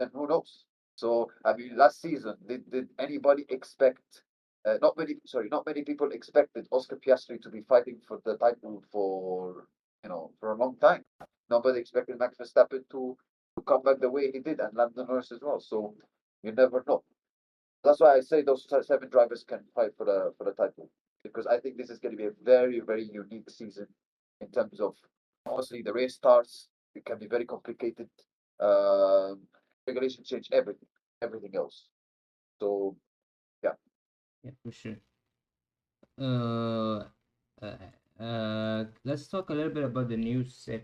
then who knows? So I mean, last season, did anybody expect? Not many people expected Oscar Piastri to be fighting for the title for for a long time. Nobody expected Max Verstappen to come back the way he did, and Lando Norris as well. So you never know. That's why I say those seven drivers can fight for the title, because I think this is going to be a very very unique season in terms of, honestly, the race starts. It can be very complicated. Um, Regulation change everything else. So yeah, Yeah, for sure. Uh, let's talk a little bit about the news, if,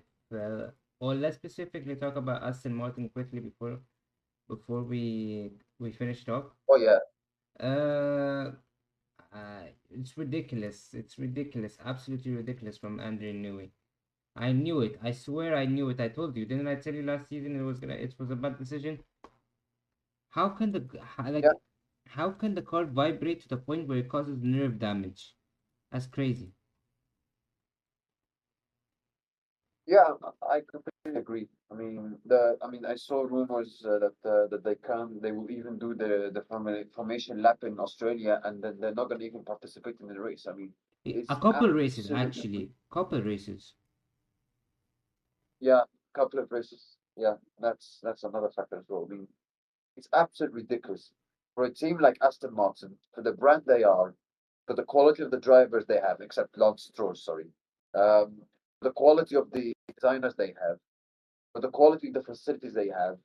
or let's specifically talk about Aston Martin quickly before we finish talk. oh yeah, Uh, it's ridiculous. It's ridiculous. Absolutely ridiculous from Andrew Newey. I knew it. I swear I knew it. I told you, didn't I tell you last season it was a bad decision? How can yeah, how can the car vibrate to the point where it causes nerve damage? That's crazy. yeah. I completely agree. I mean, I saw rumors that they will even do the formation lap in Australia, and then they're not going to even participate in the race. I mean, A it's couple races absolutely, actually. Couple races. yeah, couple of races. Yeah, that's another factor as well. I mean, it's absolutely ridiculous for a team like Aston Martin, for the brand they are, for the quality of the drivers they have, except Lance Stroll, sorry, um, the quality of the designers they have, for the quality of the facilities they have,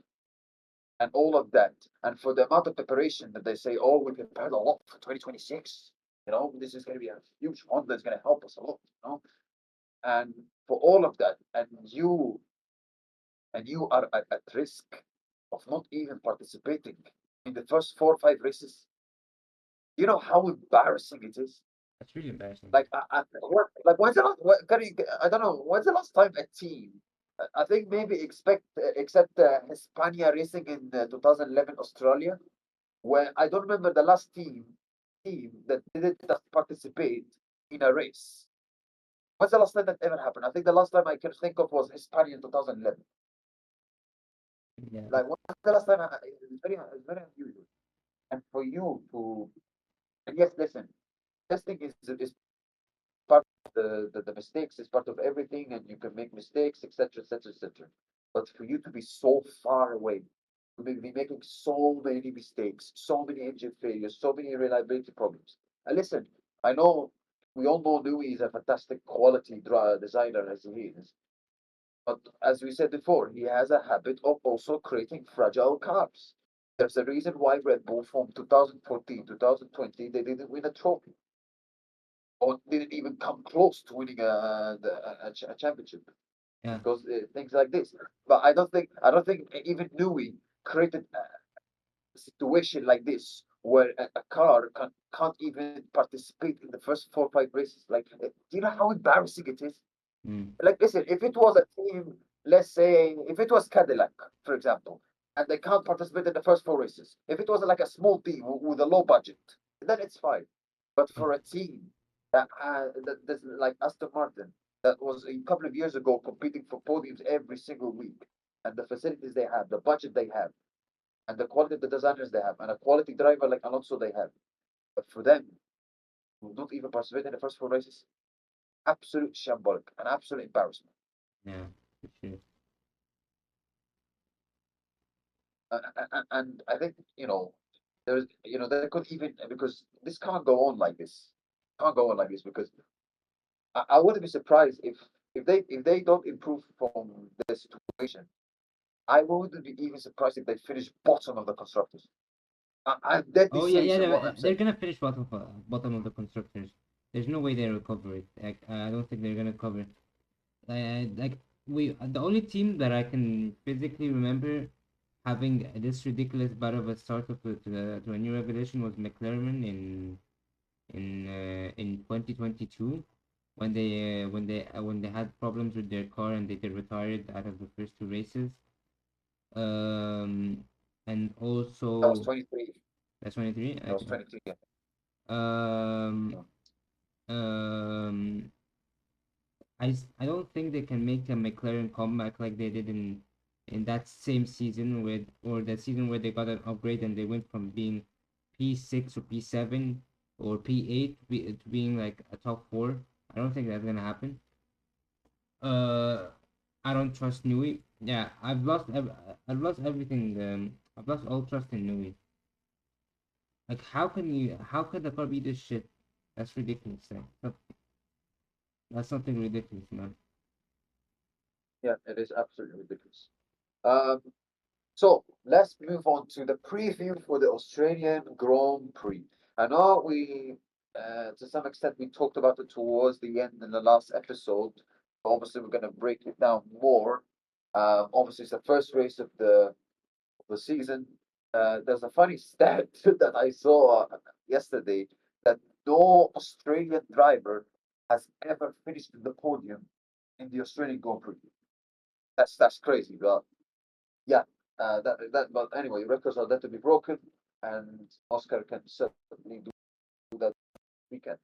and all of that, and for the amount of preparation that they say, oh, we prepared a lot for 2026. This is going to be a huge one that's going to help us a lot. And for all of that, and you are at risk of not even participating in the first 4 or 5 races. You know how embarrassing it is. That's really embarrassing. Like when's the last? I don't know. When's the last time a team? I think maybe except Hispania Racing in 2011 Australia, where I don't remember the last team that didn't participate in a race. When's the last time that ever happened? I think the last time I can think of was Hispania in 2011. Yeah. Like when's the last time? It's very unusual. And for you to, and yes, listen, testing is part of the mistakes, is part of everything, and you can make mistakes, etc., etc., etc. But for you to be so far away, to be making so many mistakes, so many engine failures, so many reliability problems. And listen, I know we all know Nui is a fantastic quality designer as he is, but as we said before, he has a habit of also creating fragile cars. There's a reason why Red Bull from 2014, 2020, they didn't win a trophy or didn't even come close to winning a championship Yeah. because things like this. But I don't think even Nui created a situation like this where a car can't even participate in the first 4 or 5 races. Like, do you know how embarrassing it is? Mm. Like, listen, if it was a team, let's say, if it was Cadillac, for example, and they can't participate in the first 4 races, if it was like a small team with a low budget, then it's fine. But Yeah. for a team that's like Aston Martin, that was a couple of years ago competing for podiums every single week, and the facilities they have, the budget they have, and the quality of the designers they have, and a quality driver like Alonso they have, but for them to not even participate in the first 4 races, absolute shambolic, an absolute embarrassment. Yeah. For sure. And I think there could even, because this can't go on like this, can't go on like this, because I wouldn't be surprised if they don't improve from the situation. I wouldn't be even surprised if they finish bottom of the constructors. I'm deadly Oh yeah, serious yeah. in what I'm They're saying. gonna finish bottom of the constructors. There's no way they recover it. Like I don't think they're gonna cover it. Like the only team that I can physically remember having this ridiculous bad of a start to a new revelation was McLaren in 2022 when they had problems with their car and they retired out of the first two races. Um, and That was also 23. that's 23. That was Okay. 23. Yeah. Um, Yeah. um, I don't think they can make a McLaren comeback like they did in in that same season with or the season where they got an upgrade and they went from being P6 or P7 or P8 to being like a top four. I don't think that's gonna happen. Uh, I don't trust Nui. Yeah, I've lost everything. I've lost all trust in Nui. Like, how can the car be this shit? That's ridiculous. That's something ridiculous, man. Yeah, it is absolutely ridiculous. Um, so let's move on to the preview for the Australian Grand Prix. I know to some extent, we talked about it towards the end in the last episode. Obviously, we're going to break it down more. Obviously, it's the first race of the season. There's a funny stat that I saw yesterday that no Australian driver has ever finished in the podium in the Australian Grand Prix. That's crazy, but yeah, But anyway, records are there to be broken, and Oscar can certainly do that weekend.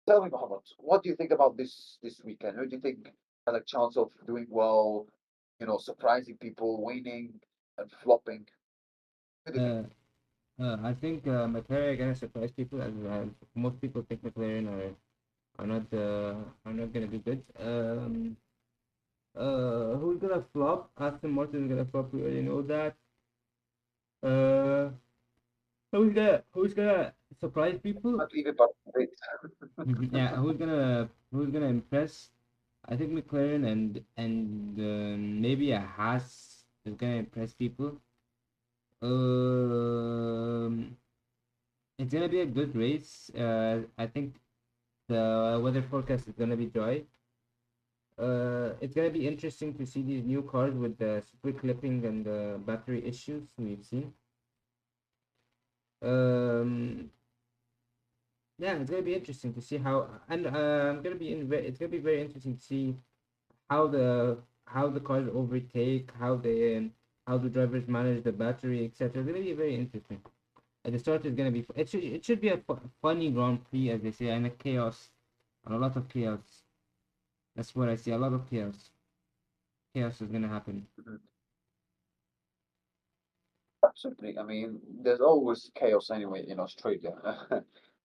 Tell me, Mohammed, what do you think about this weekend? Who do you think has a chance of doing well? Surprising people, winning and flopping. Who do you think? Uh, I think McLaren are gonna surprise people as most people think McLaren are not gonna be good. Who's gonna flop? Aston Martin is gonna flop. We already know that. Uh, who's gonna surprise people? Not even participate. Yeah, who's gonna impress? I think McLaren and maybe a Haas is gonna impress people. Um, it's gonna be a good race. I think the weather forecast is gonna be dry. It's gonna be interesting to see these new cars with the split clipping and the battery issues we've seen. Um, yeah, it's gonna be interesting to see how, and it's gonna be very interesting to see how the cars overtake, how the drivers manage the battery, etc. It's gonna be very interesting. At the start, it's gonna be it should be a funny Grand Prix, as they say, and a chaos, and a lot of chaos. That's what I see. A lot of chaos. Chaos is gonna happen. Absolutely. I mean, there's always chaos anyway in Australia.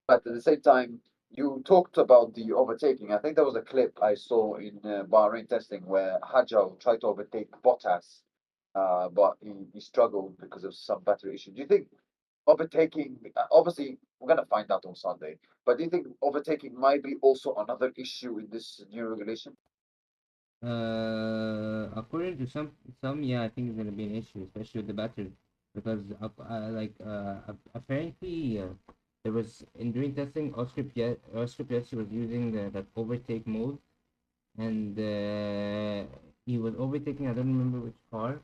But at the same time, you talked about the overtaking. I think there was a clip I saw in Bahrain testing where Hajjal tried to overtake Bottas, but he struggled because of some battery issue. Do you think overtaking, obviously, we're going to find out on Sunday, but do you think overtaking might be also another issue in this new regulation? According to some, yeah, I think it's gonna be an issue, especially with the battery, because apparently there was in during testing, Oscar Piastri was using that overtake mode, and he was overtaking. I don't remember which car,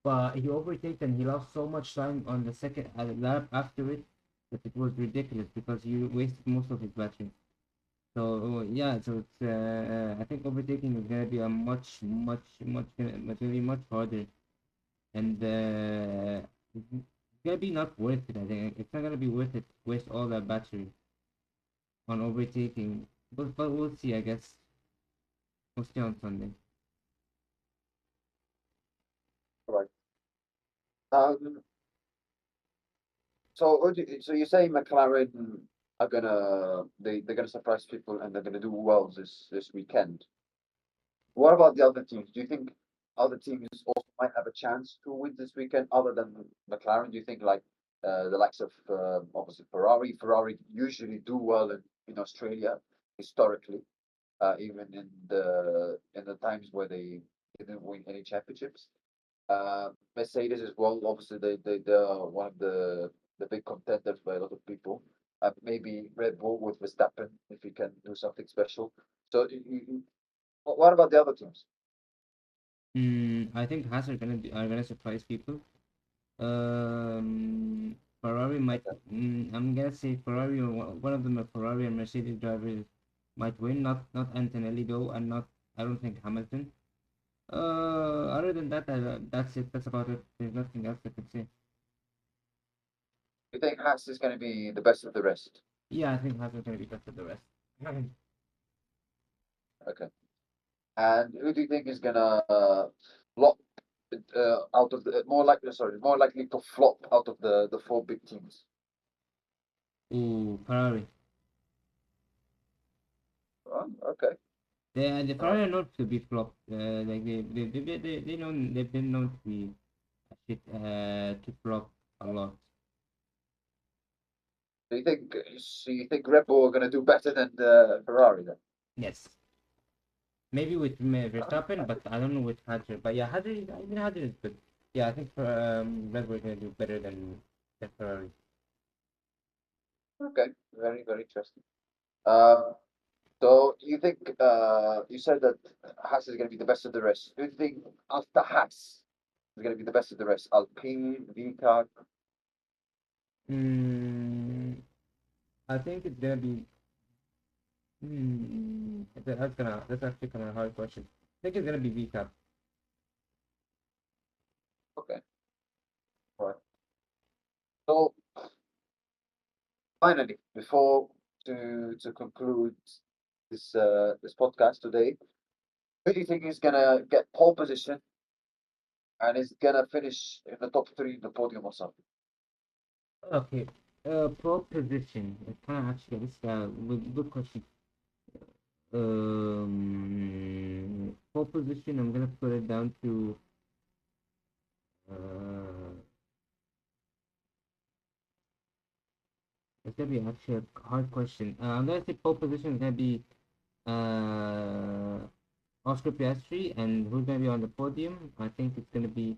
but he overtaked and he lost so much time on the second lap after it that it was ridiculous because he wasted most of his battery. So yeah, so I think overtaking is gonna be a much gonna be much harder, and it's gonna be not worth it. I think it's not gonna be worth it. Waste all that battery on overtaking, but we'll see. I guess we'll see on Sunday. Right. Um, so you say McLaren are they're gonna surprise people and they're gonna do well this weekend. What about the other teams? Do you think other teams also might have a chance to win this weekend other than McLaren? Do you think like the likes of obviously Ferrari? Ferrari usually do well in Australia historically, even in the times where they didn't win any championships. Mercedes as well. Obviously, they're one of the big contenders by a lot of people. Maybe Red Bull with Verstappen if he can do something special. So, what about the other teams? I think Haas are gonna surprise people. Ferrari might. I'm gonna say Ferrari or one of them, a Ferrari and Mercedes drivers might win. Not Antonelli though, and not. I don't think Hamilton. Other than that, that's it. That's about it. There's nothing else I can say. You think Haas is going to be the best of the rest? Yeah, I think Haas is gonna be better than the rest. Okay. And who do you think is going to flop? out of the more likely, sorry, more likely to flop out of the four big teams? Ooh, Ferrari. Okay. The All right. Ferrari are not to be flopped. Like they've been known to be shit, to flop a lot. So you think Red Bull are going to do better than Ferrari then? Yes, maybe with Uh, Verstappen, but I don't know with Hadjar. But yeah, Hadjar, I mean Hadjar is good. Yeah, I think Red Bull is gonna do better than Ferrari. okay. Very, very interesting. Um, so you think you said that Haas is going to be the best of the rest. Do you think after Haas is going to be the best of the rest? Alpine, Vita. Mm, I think it's gonna be. That's actually kind of a hard question. I think it's gonna be VCAP. Okay. All right. So finally, before to conclude this podcast today, who do you think is gonna get pole position and is gonna finish in the top three in the podium or something? Okay. Pole position. It's kind of actually this good question. Pole position. I'm gonna put it down to uh. It's gonna be actually a hard question. I'm gonna say pole position is gonna be uh Oscar Piastri, and who's gonna be on the podium? I think it's gonna be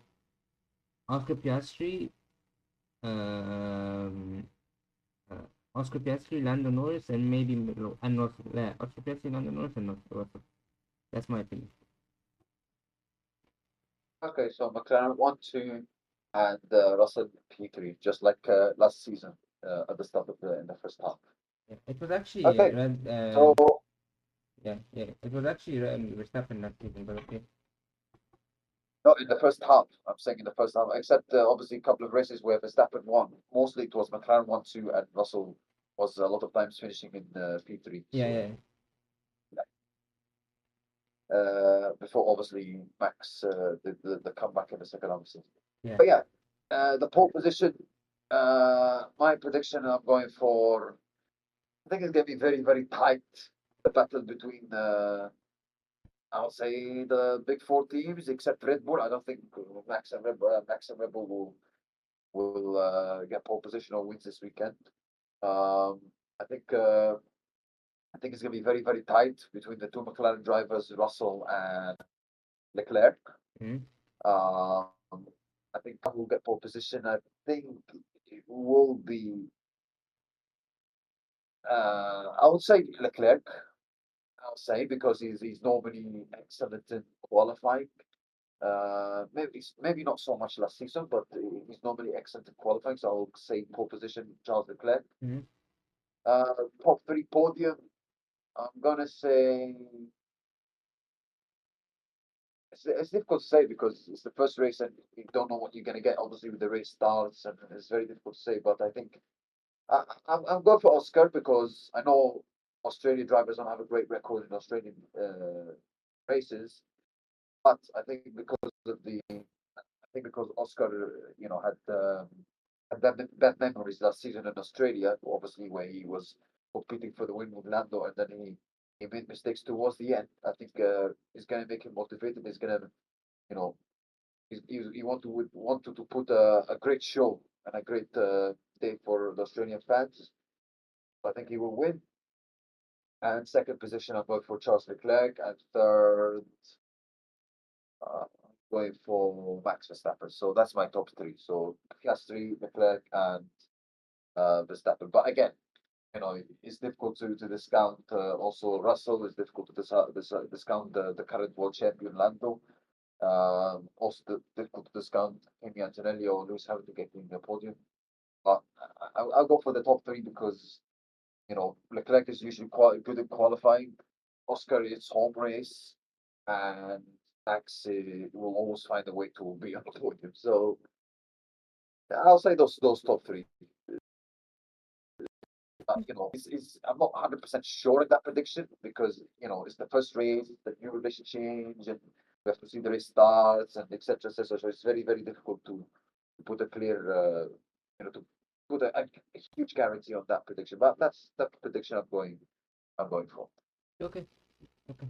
Oscar Piastri, um, uh, Oscar Piastri, Lando Norris, and maybe and Russell. Yeah, Oscar Piastri, Lando Norris, and Russell. That's my opinion. Okay, so McLaren 1, 2, and Russell P3, just like last season at the start of the in the first half. Yeah, it was actually Okay, red. so Yeah, yeah, it was actually Verstappen that season, but okay. not in the first half. I'm saying in the first half, except obviously a couple of races where Verstappen won. Mostly it was McLaren 1, 2, and Russell was a lot of times finishing in P3. Yeah, So yeah, before obviously Max did the comeback in the second half of the season. yeah. But yeah, the pole position. My prediction I'm going for. I think it's going to be very, very tight. The battle between, I'll say, the big four teams, except Red Bull. I don't think Max and Red Bull will get pole position or wins this weekend. Um, I think uh, I think it's going to be very, very tight between the two McLaren drivers, Russell and Leclerc. Mm-hmm. Um, I think will get pole position. I think it will be. I would say Leclerc. I'll say because he's normally excellent in qualifying. Maybe not so much last season, but he's normally excellent in qualifying. So I'll say pole position Charles Leclerc. Mm-hmm. Top three podium. I'm gonna say it's difficult to say because it's the first race and you don't know what you're gonna get. Obviously, with the race starts and it's very difficult to say. But I think I'm going for Oscar because I know Australian drivers don't have a great record in Australian races. But I think because Oscar, had bad memories last season in Australia, obviously where he was competing for the win with Lando, and then he made mistakes towards the end. I think it's going to make him motivated. He's going to, you know, he wanted to put a great show and a great day for the Australian fans. I think he will win. And second position, I'm going for Charles Leclerc, and third. Uh, Going for Max Verstappen. So that's my top three. So Piastri, Leclerc, and Verstappen. But again, it's difficult to discount also Russell. It's difficult to discount the current world champion Lando. Also difficult to discount Kimi Antonelli or Lewis Hamilton getting the podium. But I'll go for the top three because Leclerc is usually quite good at qualifying. Oscar is home race, and Max will always find a way to be on the podium. So I'll say those top three. I'm not 100% sure in that prediction because it's the first race, the new relation change, and We have to see the restarts and etc. etc. So it's very, very difficult to put a clear, to put a huge guarantee on that prediction. But that's the prediction I'm going for. Okay. Okay.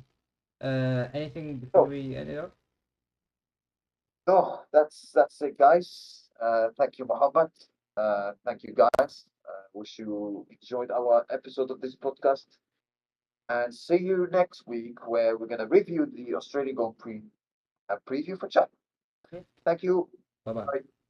Anything before So, we end it off? no, that's it, guys. Thank you, Mohammed. Thank you, guys. Wish you enjoyed our episode of this podcast, and see you next week where we're gonna review the Australian Grand Prix preview for chat. Okay. Thank you. Bye bye. Bye.